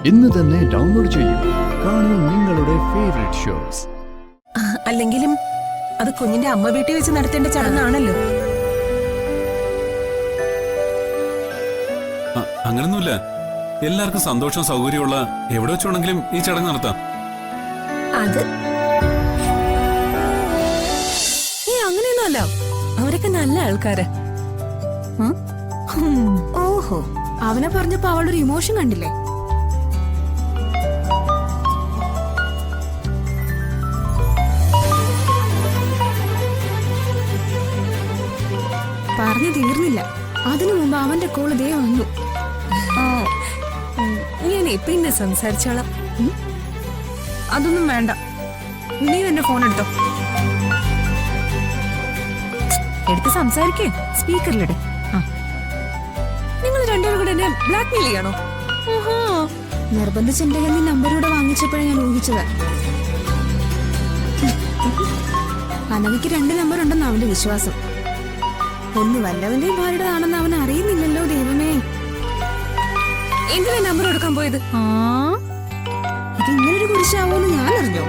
ഇന്ന് തന്നെ ഡൗൺലോഡ് ചെയ്യൂ. കാണൂ നിങ്ങളുടെ ഫേവറേറ്റ് ഷോസ്. അല്ലെങ്കിലും അത് കുഞ്ഞിന്റെ അമ്മ വീട്ടിൽ വെച്ച് നടത്തേണ്ട ചടങ്ങാണല്ലോ. അങ്ങനൊന്നുമില്ല. എല്ലാവർക്കും സന്തോഷം സൗകര്യമുള്ള എവിടെ വെച്ചാണെങ്കിലും ഈ ചടങ്ങ് നടത്താം. അത് അങ്ങനെയൊന്നുമല്ല, അവരൊക്കെ നല്ല ആൾക്കാര്. ഓഹോ, അവനെ പറഞ്ഞപ്പോ അവളൊരു ഇമോഷൻ കണ്ടില്ലേ? പറഞ്ഞു തീർന്നില്ല, അതിനു മുമ്പ് അവന്റെ കോള് ദേ വന്നു. ഞാനേ പിന്നെ സംസാരിച്ചോളാം. അതൊന്നും വേണ്ട, നീ തന്നെ ഫോൺ എടുത്തോ. എടുത്ത് സംസാരിക്കേ, സ്പീക്കറിലിടെ. നിങ്ങൾ രണ്ടുപേരും കൂടെ എന്നെ ബ്ലാക്ക് മെയിൽ ചെയ്യണോ? നിർബന്ധിച്ച് എന്റെ കയ്യിൽ നമ്പറൂടെ വാങ്ങിച്ചപ്പോഴേ ഞാൻ ഊഹിച്ചത്. അനവിക്ക് 2 നമ്പർ ഉണ്ടെന്ന് അവന്റെ വിശ്വാസം. ഒന്ന് വല്ലവന്റെയും ഭാര്യയുടേതാണെന്ന് അവൻ അറിയുന്നില്ലല്ലോ. ദൈവമേ, എന്തിനാ നമ്പർ എടുക്കാൻ പോയത്? ഇത് ഇങ്ങനൊരു കുരിശാവൂന്ന് ഞാൻ അറിഞ്ഞോ?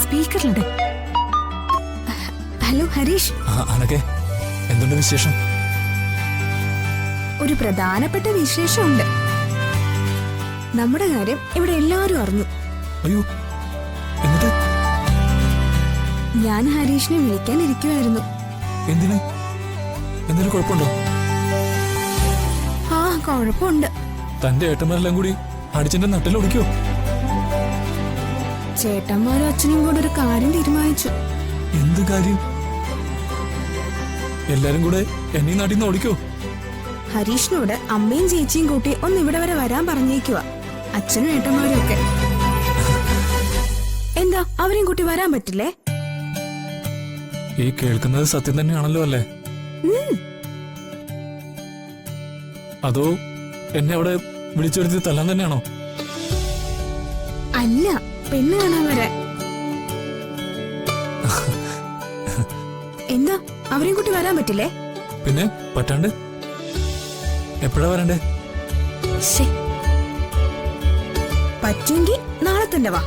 സ്പീക്കറിലിടെ. ഹലോ ഹരീഷ്, എന്തുണ്ട് വിശേഷം? ഒരു പ്രധാനപ്പെട്ട വിശേഷമുണ്ട്. നമ്മുടെ കാര്യം ഇവിടെ എല്ലാവരും അറിഞ്ഞു. അയ്യോ, എന്നിട്ട്? ഞാൻ ഹരീഷിനെ വിളിക്കാനിരിക്കുവായിരുന്നു. എന്തിന്? എന്തെങ്കിലും കുഴപ്പമുണ്ടോ? ആ, കുഴപ്പമുണ്ട്. തന്റെ ഏട്ടന്മാരെല്ലാം കൂടി അടിച്ചെന്റെ നട്ടിലൊടിക്കോ? ചേട്ടന്മാരും അച്ഛനും കൂടെ ഒരു കാര്യം തീരുമാനിച്ചു. എന്ത് കാര്യം? എല്ലാരും കൂടെ എന്നെ നാട്ടിൽ നിന്ന് ഓടിക്കോ? ഹരീഷിനോട് അമ്മയും ചേച്ചിയും കൂട്ടി ഒന്ന് ഇവിടെ വരെ വരാൻ പറഞ്ഞേക്കുക, അച്ഛനും ഏട്ടന്മാരും ഒക്കെ. എന്താ, അവരെയും കൂട്ടി വരാൻ പറ്റില്ലേ? ഈ കേൾക്കുന്നത് സത്യം തന്നെയാണല്ലോ അല്ലേ? അതോ എന്നെ അവിടെ വിളിച്ചു വരുത്തി തല്ലാൻ തന്നെയാണോ? അല്ല, പെണ്ണ് കാണാൻ വരാൻ. എന്താ, അവരെയും കൂട്ടി വരാൻ പറ്റില്ലേ? പിന്നെ പറ്റാണ്ട്? എപ്പോഴാ വരണ്ടേ? പറ്റുമെങ്കിൽ നാളെ തന്നെ വാ.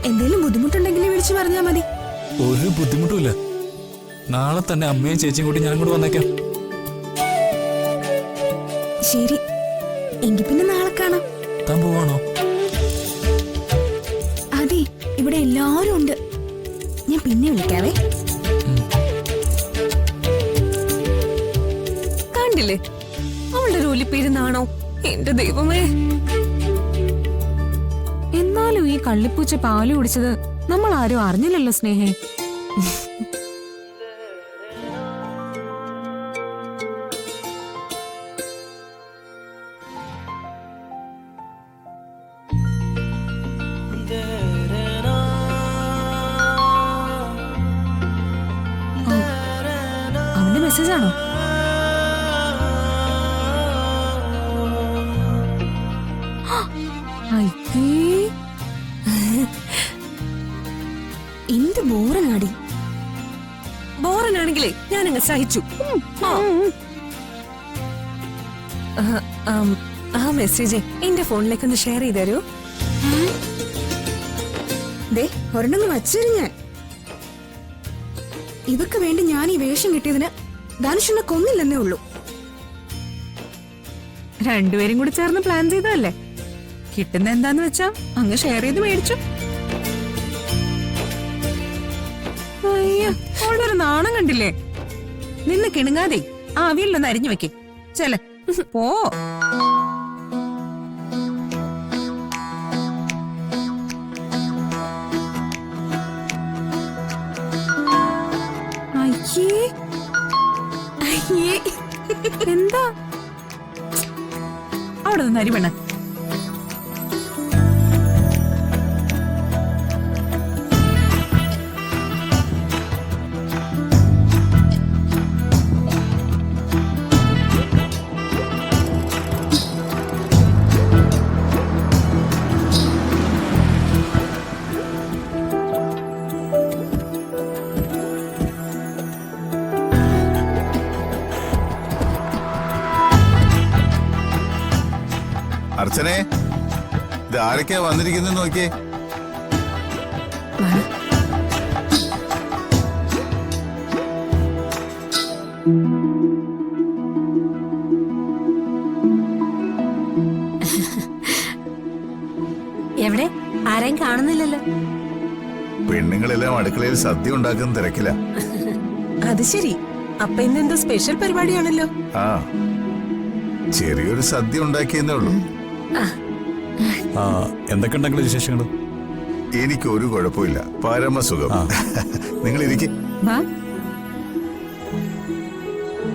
എന്തെങ്കിലും ബുദ്ധിമുട്ടുണ്ടെങ്കിൽ വിളിച്ചു പറഞ്ഞാ മതി. ഒരു ബുദ്ധിമുട്ടുമില്ല. നാളെ തന്നെ അമ്മയും ചേച്ചിയും കൂട്ടി ഞാൻ കൂടെ വന്നേക്കാം. ശരി, എങ്കിൽ പിന്നെ നാളെ കാണാം. താൻ പോവാണോ? അതെ, ഇവിടെ എല്ലാവരും ഉണ്ട്. ഞാൻ പിന്നെ വിളിക്കാവേ. കണ്ടില്ലേ അവളുടെ ഒരു ഒലിപ്പീരുന്നാണോ? എന്റെ ദൈവമേ. എന്നാലും ഈ കള്ളിപ്പൂച്ച പാല് കുടിച്ചത് നമ്മൾ ആരും അറിഞ്ഞില്ലല്ലോ സ്നേഹേ. അവന്റെ മെസ്സേജാണോ? എന്ത് ബോറനാടി. ബോറനാണെങ്കിലേ ഞാനങ്ങ് സഹിച്ചു. ആ മെസ്സേജ് എന്റെ ഫോണിലേക്കൊന്ന് ഷെയർ ചെയ്ത് തരൂ. ദേ, ഒരെണ്ണം വച്ചിരു. ഞാൻ ഇവക്ക് വേണ്ടി ഞാൻ ഈ വേഷം കിട്ടിയതിന് ധനുഷിനെ കൊന്നില്ലെന്നേ ഉള്ളൂ. രണ്ടുപേരും കൂടി ചേർന്ന് പ്ലാൻ ചെയ്തതല്ലേ? കിട്ടുന്ന എന്താന്ന് വെച്ചാ അങ്ങ് ഷെയർ ചെയ്ത് മേടിച്ചു. അയ്യ, അവളുടെ ഒരു നാണം കണ്ടില്ലേ? നിന്ന് കിണുങ്ങാതെ ആ അവിയലൊന്ന് അരിഞ്ഞു വെക്കേ. ചെല പോ. അയ്യേ അയ്യേ, എന്താ അവിടെ നിന്ന് അരിവെണ്ണ. അർച്ചനെ, ഇത് ആരൊക്കെയാ വന്നിരിക്കുന്നത് നോക്കിയേ. എവിടെ ആരെയും കാണുന്നില്ലല്ലോ. പെണ്ണുങ്ങളെല്ലാം അടുക്കളയിൽ സദ്യ ഉണ്ടാക്കുന്ന തിരക്കില്ല. അത് ശരി. അപ്പൊ ഇന്ന് എന്തോ സ്പെഷ്യൽ പരിപാടിയാണല്ലോ. ആ, ചെറിയൊരു സദ്യ ഉണ്ടാക്കിയെന്നേ ഉള്ളൂ. എന്തൊക്കെ ഉണ്ടെങ്കിലും വിശേഷങ്ങൾ? എനിക്കൊരു കുഴപ്പമില്ല, പരമസുഖം. നിങ്ങൾ ഇരിക്കും.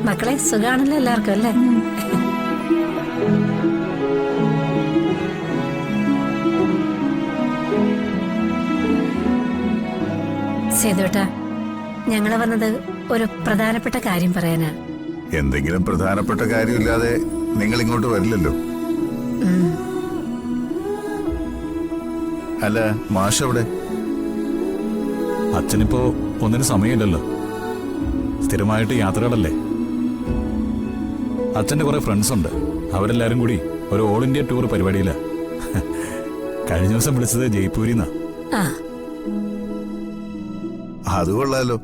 മക്കളെ സുഖാണല്ലോ എല്ലാവർക്കും അല്ലേ? സേതുവേട്ടാ, ഞങ്ങള് വന്നത് ഒരു പ്രധാനപ്പെട്ട കാര്യം പറയാനാ. എന്തെങ്കിലും പ്രധാനപ്പെട്ട കാര്യമില്ലാതെ നിങ്ങൾ ഇങ്ങോട്ട് വരില്ലല്ലോ. അല്ല, മാഷ് എവിടെ? അച്ഛനിപ്പോ ഒന്നിനും സമയമില്ലല്ലോ, സ്ഥിരമായിട്ട് യാത്രകളല്ലേ. അച്ഛന്റെ കുറെ ഫ്രണ്ട്സ് ഉണ്ട്, അവരെല്ലാരും കൂടി ഒരു ഓൾ ഇന്ത്യ ടൂർ പരിപാടിയില്ല. കഴിഞ്ഞ ദിവസം വിളിച്ചത് ജയ്പൂരിന്നാ. അത് കൊള്ളാലോ.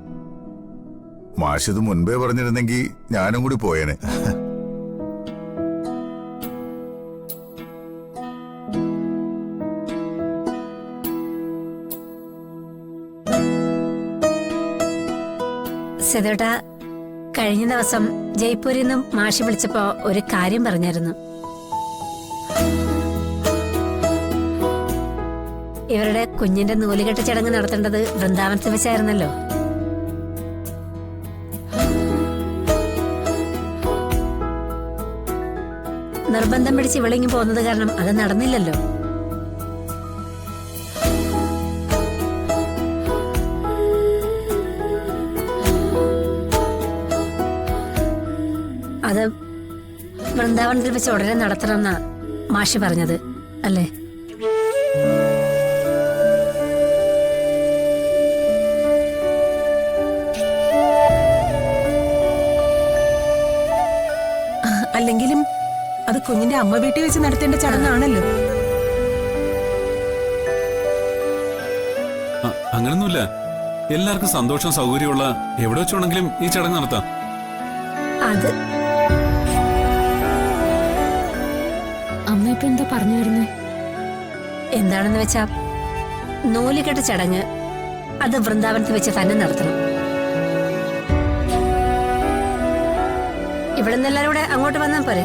മാഷിത് മുൻപേ പറഞ്ഞിരുന്നെങ്കിൽ ഞാനും കൂടി പോയേനെ. സേതുവേട്ടാ, കഴിഞ്ഞ ദിവസം ജയ്പൂരിൽ നിന്നും മാഷി വിളിച്ചപ്പോ ഒരു കാര്യം പറഞ്ഞായിരുന്നു. ഇവരുടെ കുഞ്ഞിന്റെ നൂലുകെട്ട് ചടങ്ങ് നടത്തേണ്ടത് വൃന്ദാവനത്തിൽ വെച്ചായിരുന്നല്ലോ. നിർബന്ധം പിടിച്ച് ഇവളിങ്ങി പോകുന്നത് കാരണം അത് നടന്നില്ലല്ലോ. അത് വൃന്ദാവനത്തിൽ വെച്ച് ഉടനെ നടത്തണമെന്നാ മാഷി പറഞ്ഞത് അല്ലേ? അല്ലെങ്കിലും അത് കുഞ്ഞിന്റെ അമ്മ വീട്ടിൽ വെച്ച് നടത്തേണ്ട ചടങ്ങാണല്ലോ. അങ്ങനൊന്നുമില്ല. എല്ലാവർക്കും സന്തോഷം സൗകര്യമുള്ള എവിടെ വെച്ചാണെങ്കിലും ഈ ചടങ്ങ് നടത്താം. അത് അമ്മ ഇപ്പൊ എന്താ പറഞ്ഞു വരുന്നേ? എന്താണെന്ന് വെച്ചാ നൂലുകെട്ട് ചടങ്ങ് അത് വൃന്ദാവനത്തിൽ വെച്ച് തന്നെ നടത്തണം. ഇവിടെ നിന്ന് എല്ലാവരും കൂടെ അങ്ങോട്ട് വന്നാൽ പോരെ?